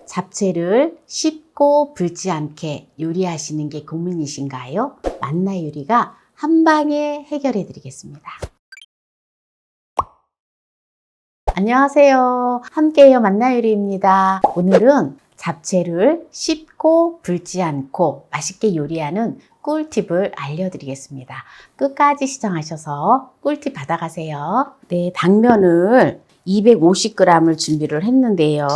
잡채를 쉽고 불지 않게 요리하시는 게 고민이신가요? 만나 요리가 한 방에 해결해 드리겠습니다. 안녕하세요. 함께해요 만나 요리입니다. 오늘은 잡채를 쉽고 불지 않고 맛있게 요리하는 꿀팁을 알려드리겠습니다. 끝까지 시청하셔서 꿀팁 받아가세요. 네, 당면을 250g을 준비를 했는데요.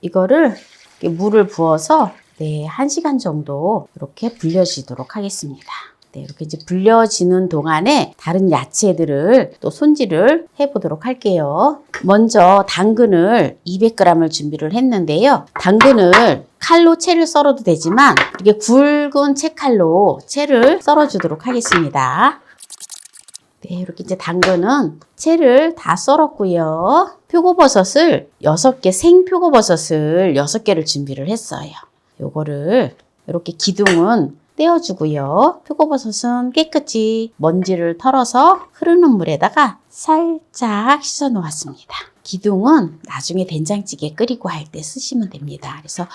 이거를 물을 부어서 1시간 정도 이렇게 불려지도록 하겠습니다. 이렇게 이제 불려지는 동안에 다른 야채들을 또 손질을 해보도록 할게요. 먼저 당근을 200g을 준비를 했는데요. 당근을 칼로 채를 썰어도 되지만 이렇게 굵은 채칼로 채를 썰어주도록 하겠습니다. 이렇게 이제 당근은 채를 다 썰었고요. 표고버섯을 6개, 생표고버섯을 6개를 준비를 했어요. 요거를 이렇게 기둥은 떼어주고요. 표고버섯은 깨끗이 먼지를 털어서 흐르는 물에다가 살짝 씻어 놓았습니다. 기둥은 나중에 된장찌개 끓이고 할 때 쓰시면 됩니다. 그래서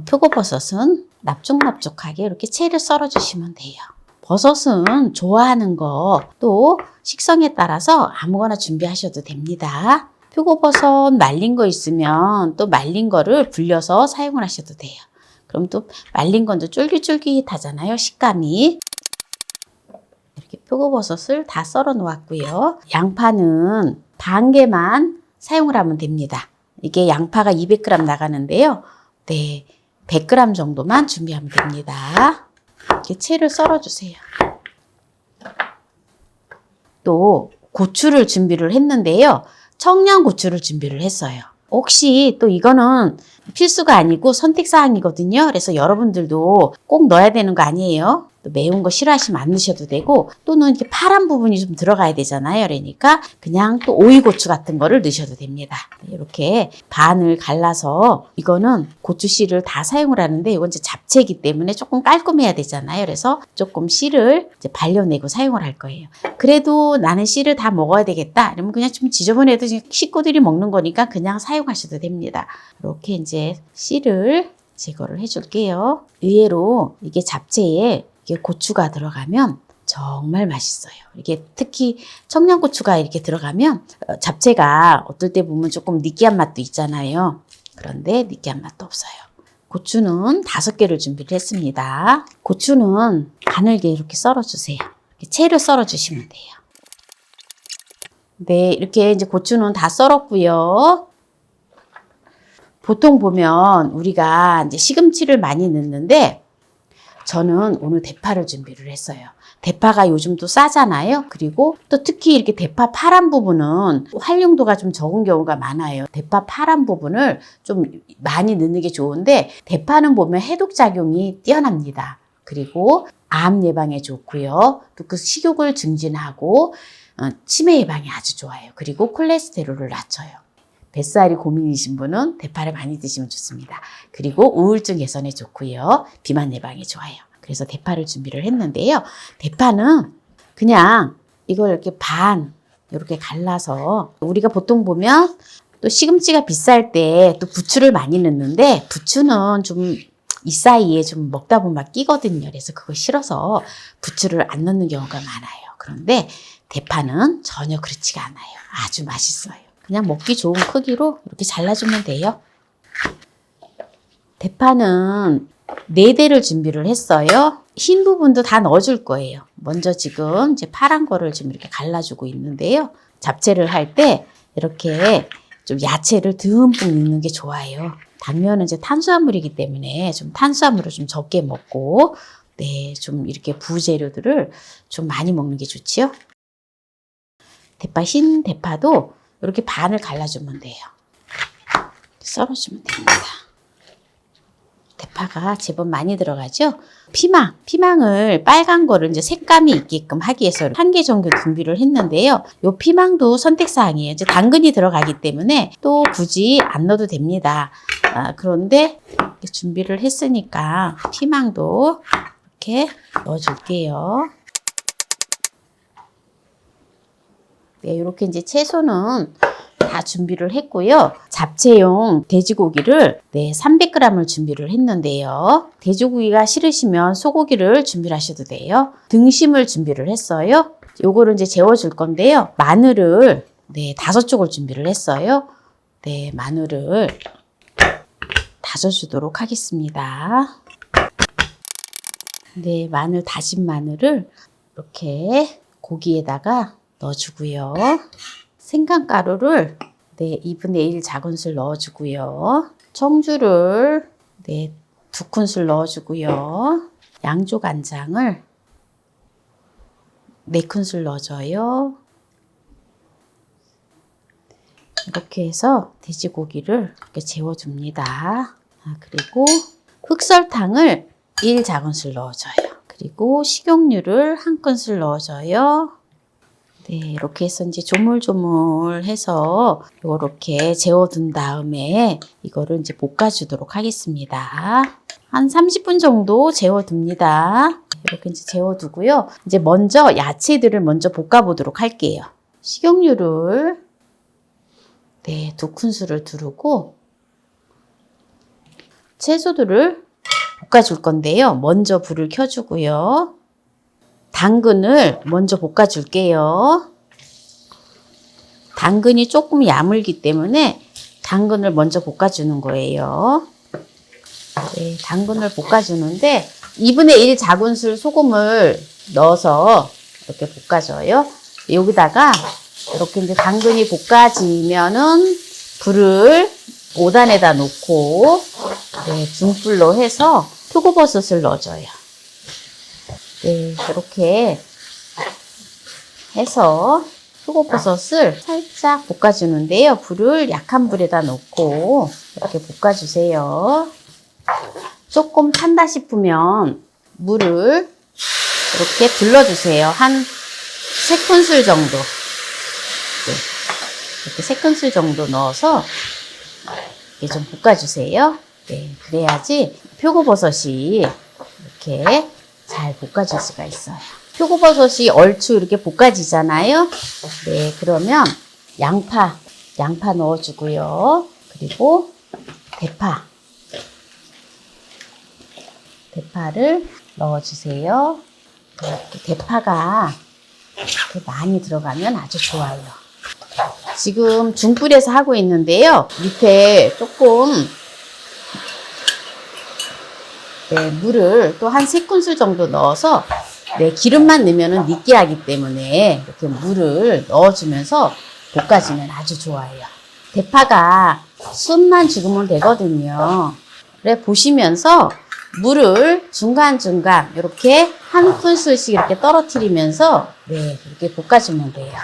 표고버섯은 납죽납죽하게 이렇게 채를 썰어 주시면 돼요. 버섯은 좋아하는 거 또 식성에 따라서 아무거나 준비하셔도 됩니다. 표고버섯 말린 거 있으면 또 말린 거를 불려서 사용을 하셔도 돼요. 그럼 또 말린 건 또 쫄깃쫄깃하잖아요, 식감이. 이렇게 표고버섯을 다 썰어 놓았고요. 양파는 반 개만 사용을 하면 됩니다. 이게 양파가 200g 나가는데요. 100g 정도만 준비하면 됩니다. 이렇게 채를 썰어 주세요. 또 고추를 준비를 했는데요. 청양고추를 준비를 했어요. 혹시 또 이거는 필수가 아니고 선택사항이거든요. 그래서 여러분들도 꼭 넣어야 되는 거 아니에요. 또 매운 거 싫어하시면 안 넣으셔도 되고, 또는 이렇게 파란 부분이 좀 들어가야 되잖아요. 그러니까 그냥 또 오이고추 같은 거를 넣으셔도 됩니다. 이렇게 반을 갈라서, 이거는 고추 씨를 다 사용을 하는데 이건 이제 잡채이기 때문에 조금 깔끔해야 되잖아요. 그래서 조금 씨를 이제 발려내고 사용을 할 거예요. 그래도 나는 씨를 다 먹어야 되겠다. 그러면 그냥 좀 지저분해도 식구들이 먹는 거니까 그냥 사용하셔도 됩니다. 이렇게 이제 씨를 제거를 해줄게요. 의외로 이게 잡채에 고추가 들어가면 정말 맛있어요. 이게 특히 청양고추가 이렇게 들어가면 잡채가 어떨 때 보면 조금 느끼한 맛도 있잖아요. 그런데 느끼한 맛도 없어요. 고추는 5개를 준비를 했습니다. 고추는 가늘게 이렇게 썰어주세요. 채를 썰어주시면 돼요. 네, 이렇게 이제 고추는 다 썰었고요. 보통 보면 우리가 이제 시금치를 많이 넣는데 저는 오늘 대파를 준비를 했어요. 대파가 요즘 또 싸잖아요. 그리고 또 특히 이렇게 대파 파란 부분은 활용도가 좀 적은 경우가 많아요. 대파 파란 부분을 좀 많이 넣는 게 좋은데, 대파는 보면 해독작용이 뛰어납니다. 그리고 암 예방에 좋고요. 또 그 식욕을 증진하고 치매 예방에 아주 좋아요. 그리고 콜레스테롤을 낮춰요. 뱃살이 고민이신 분은 대파를 많이 드시면 좋습니다. 그리고 우울증 개선에 좋고요. 비만 예방에 좋아요. 그래서 대파를 준비를 했는데요. 대파는 그냥 이걸 이렇게 이렇게 갈라서, 우리가 보통 보면 또 시금치가 비쌀 때 또 부추를 많이 넣는데, 부추는 좀 이 사이에 좀 먹다 보면 막 끼거든요. 그래서 그거 싫어서 부추를 안 넣는 경우가 많아요. 그런데 대파는 전혀 그렇지가 않아요. 아주 맛있어요. 그냥 먹기 좋은 크기로 이렇게 잘라주면 돼요. 대파는 4대를 준비를 했어요. 흰 부분도 다 넣어줄 거예요. 먼저 지금 이제 파란 거를 지금 이렇게 갈라주고 있는데요. 잡채를 할 때 이렇게 좀 야채를 듬뿍 넣는 게 좋아요. 당면은 이제 탄수화물이기 때문에 좀 탄수화물을 좀 적게 먹고, 좀 이렇게 부재료들을 좀 많이 먹는 게 좋지요. 흰 대파도 이렇게 반을 갈라주면 돼요. 썰어주면 됩니다. 대파가 제법 많이 들어가죠? 피망을 빨간 거를 이제 색감이 있게끔 하기 위해서 1개 정도 준비를 했는데요. 요 피망도 선택사항이에요. 이제 당근이 들어가기 때문에 또 굳이 안 넣어도 됩니다. 그런데 준비를 했으니까 피망도 이렇게 넣어줄게요. 이렇게 이제 채소는 다 다 준비를 했고요. 잡채용 돼지고기를 300g을 준비를 했는데요. 돼지고기가 싫으시면 소고기를 준비를 하셔도 돼요. 등심을 준비를 했어요. 요거를 이제 재워줄 건데요. 마늘을 5쪽을 준비를 했어요. 마늘을 다져주도록 하겠습니다. 마늘, 다진 마늘을 이렇게 고기에다가 넣어주고요. 생강가루를 2분의 1 작은술 넣어주고요. 청주를 2큰술 넣어주고요. 양조간장을 4큰술 넣어줘요. 이렇게 해서 돼지고기를 이렇게 재워줍니다. 그리고 흑설탕을 1 작은술 넣어줘요. 그리고 식용유를 1큰술 넣어줘요. 이렇게 해서 이제 조물조물해서 이렇게 재워둔 다음에 이거를 이제 볶아주도록 하겠습니다. 한 30분 정도 재워둡니다. 이렇게 이제 재워두고요. 이제 먼저 야채들을 먼저 볶아보도록 할게요. 식용유를 2큰술을 두르고 채소들을 볶아줄 건데요. 먼저 불을 켜주고요. 당근을 먼저 볶아줄게요. 당근이 조금 야물기 때문에 당근을 먼저 볶아주는 거예요. 당근을 볶아주는데 2분의 1 작은술 소금을 넣어서 이렇게 볶아줘요. 여기다가 이렇게 이제 당근이 볶아지면은 불을 5단에다 놓고 중불로 해서 표고버섯을 넣어줘요. 이렇게 해서 표고버섯을 살짝 볶아주는데요. 불을 약한 불에다 놓고 이렇게 볶아주세요. 조금 탄다 싶으면 물을 이렇게 둘러주세요. 한 3큰술 정도. 이렇게 3큰술 정도 넣어서 이렇게 좀 볶아주세요. 그래야지 표고버섯이 이렇게 잘 볶아질 수가 있어요. 표고버섯이 얼추 이렇게 볶아지잖아요. 그러면 양파 넣어주고요. 그리고 대파를 넣어주세요. 대파가 이렇게 많이 들어가면 아주 좋아요. 지금 중불에서 하고 있는데요. 밑에 조금 물을 또 한 3큰술 정도 넣어서 기름만 넣으면 느끼하기 때문에 이렇게 물을 넣어주면서 볶아주면 아주 좋아요. 대파가 숨만 죽으면 되거든요. 그래 보시면서 물을 중간중간 이렇게 1큰술씩 이렇게 떨어뜨리면서 이렇게 볶아주면 돼요.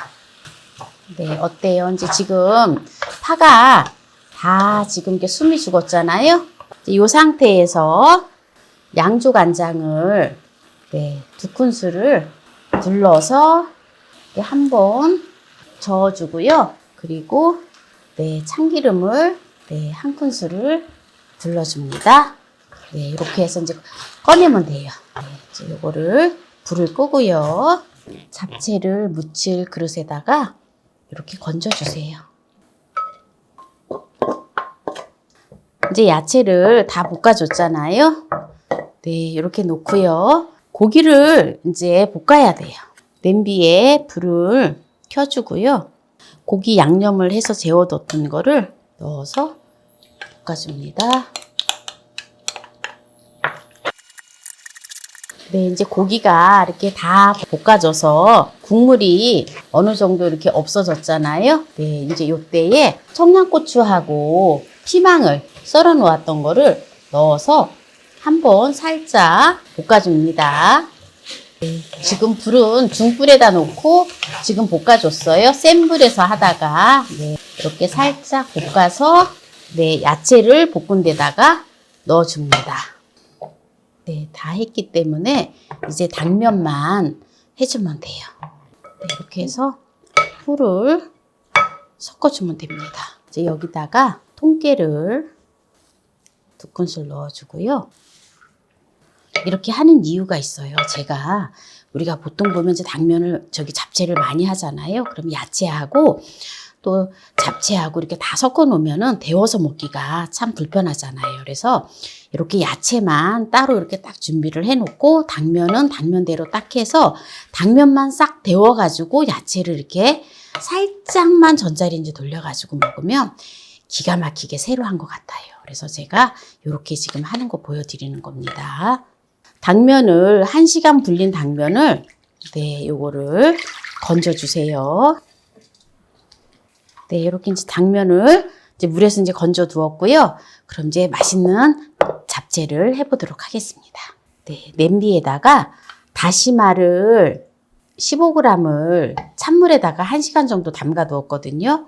어때요? 이제 지금 파가 다 지금 이렇게 숨이 죽었잖아요. 이 상태에서 양조간장을 2큰술을 둘러서 한번 저어주고요. 그리고 참기름을 1큰술을 둘러줍니다. 이렇게 해서 이제 꺼내면 돼요. 이제 요거를 불을 끄고요. 잡채를 무칠 그릇에다가 이렇게 건져주세요. 이제 야채를 다 볶아줬잖아요. 이렇게 놓고요. 고기를 이제 볶아야 돼요. 냄비에 불을 켜주고요. 고기 양념을 해서 재워뒀던 거를 넣어서 볶아줍니다. 이제 고기가 이렇게 다 볶아져서 국물이 어느 정도 이렇게 없어졌잖아요. 이제 요때에 청양고추하고 피망을 썰어 놓았던 거를 넣어서 한번 살짝 볶아줍니다. 지금 불은 중불에다 놓고 지금 볶아줬어요. 센 불에서 하다가 이렇게 살짝 볶아서 야채를 볶은 데다가 넣어줍니다. 다 했기 때문에 이제 당면만 해주면 돼요. 이렇게 해서 풀을 섞어주면 됩니다. 이제 여기다가 통깨를 2큰술 넣어주고요. 이렇게 하는 이유가 있어요. 우리가 보통 보면 이제 당면을 잡채를 많이 하잖아요. 그럼 야채하고 또 잡채하고 이렇게 다 섞어 놓으면은 데워서 먹기가 참 불편하잖아요. 그래서 이렇게 야채만 따로 이렇게 딱 준비를 해 놓고 당면은 당면대로 딱 해서 당면만 싹 데워 가지고 야채를 이렇게 살짝만 전자레인지 돌려 가지고 먹으면 기가 막히게 새로 한 것 같아요. 그래서 제가 이렇게 지금 하는 거 보여드리는 겁니다. 당면을 1시간 불린 당면을 요거를 건져주세요. 이렇게 이제 당면을 이제 물에서 이제 건져 두었고요. 그럼 이제 맛있는 잡채를 해보도록 하겠습니다. 냄비에다가 다시마를 15g을 찬물에다가 1시간 정도 담가 두었거든요.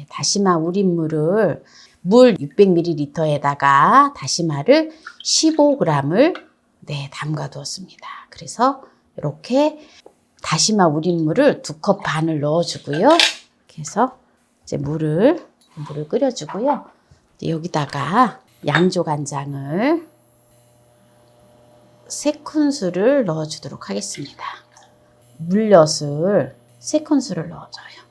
다시마 우린물을 물 600ml에다가 다시마를 15g을 담가 두었습니다. 그래서 이렇게 다시마 우린물을 2컵 반을 넣어주고요. 이렇게 해서 이제 물을 끓여주고요. 여기다가 양조간장을 3큰술을 넣어주도록 하겠습니다. 물엿을 3큰술을 넣어줘요.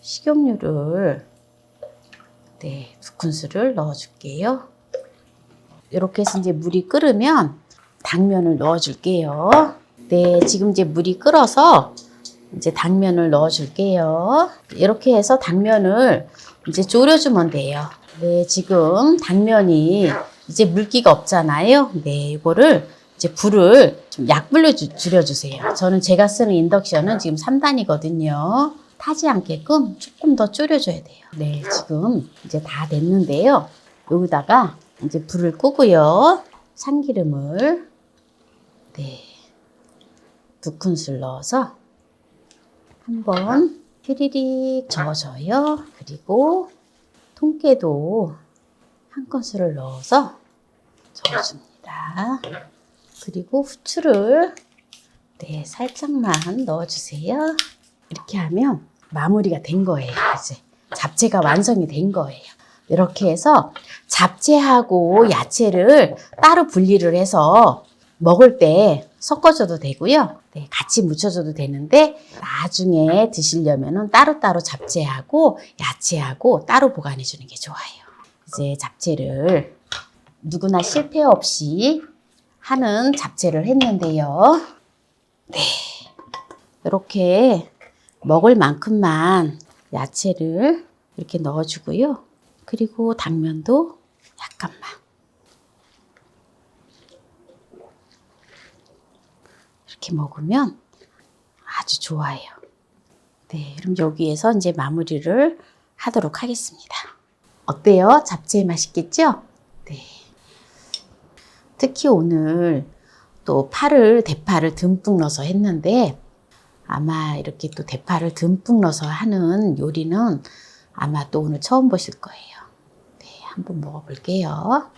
식용유를 2큰술을 넣어줄게요. 이렇게 해서 이제 물이 끓으면 당면을 넣어줄게요. 지금 이제 물이 끓어서 이제 당면을 넣어줄게요. 이렇게 해서 당면을 이제 졸여주면 돼요. 지금 당면이 이제 물기가 없잖아요. 이거를 이제 불을 좀 약불로 줄여주세요. 저는 제가 쓰는 인덕션은 지금 3단이거든요. 타지 않게끔 조금 더 줄여줘야 돼요. 지금 이제 다 됐는데요. 여기다가 이제 불을 끄고요. 참기름을 2큰술 넣어서 한번 휘리릭 저어줘요. 그리고 통깨도 1큰술을 넣어서 저어줍니다. 그리고 후추를 살짝만 넣어주세요. 이렇게 하면 마무리가 된 거예요. 이제 잡채가 완성이 된 거예요. 이렇게 해서 잡채하고 야채를 따로 분리를 해서 먹을 때 섞어줘도 되고요. 같이 무쳐줘도 되는데 나중에 드시려면은 따로따로 잡채하고 야채하고 따로 보관해 주는 게 좋아요. 이제 잡채를 누구나 실패 없이 하는 잡채를 했는데요. 이렇게 먹을 만큼만 야채를 이렇게 넣어주고요. 그리고 당면도 약간만. 이렇게 먹으면 아주 좋아요. 그럼 여기에서 이제 마무리를 하도록 하겠습니다. 어때요? 잡채 맛있겠죠? 특히 오늘 또 대파를 듬뿍 넣어서 했는데 아마 이렇게 또 대파를 듬뿍 넣어서 하는 요리는 아마 또 오늘 처음 보실 거예요. 한번 먹어볼게요.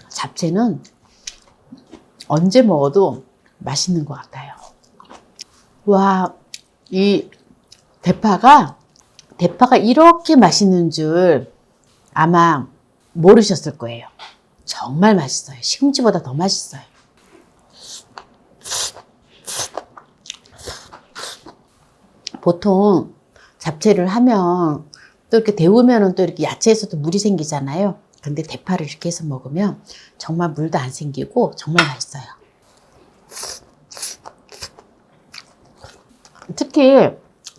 잡채는 언제 먹어도 맛있는 것 같아요. 와, 이 대파가 이렇게 맛있는 줄 아마 모르셨을 거예요. 정말 맛있어요. 시금치보다 더 맛있어요. 보통 잡채를 하면 또 이렇게 데우면은 또 이렇게 야채에서도 물이 생기잖아요. 근데 대파를 이렇게 해서 먹으면 정말 물도 안 생기고 정말 맛있어요. 특히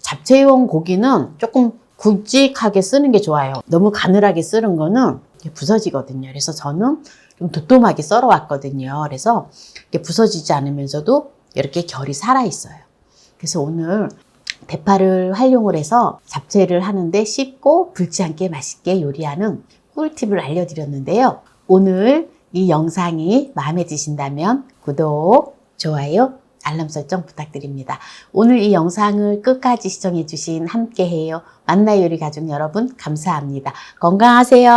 잡채용 고기는 조금 굵직하게 쓰는 게 좋아요. 너무 가늘하게 쓰는 거는 부서지거든요. 그래서 저는 좀 도톰하게 썰어 왔거든요. 그래서 이게 부서지지 않으면서도 이렇게 결이 살아있어요. 그래서 오늘 대파를 활용을 해서 잡채를 하는데 쉽고 불지 않게 맛있게 요리하는 꿀팁을 알려드렸는데요. 오늘 이 영상이 마음에 드신다면 구독, 좋아요, 알람 설정 부탁드립니다. 오늘 이 영상을 끝까지 시청해주신 함께해요 만나요 요리 가족 여러분 감사합니다. 건강하세요.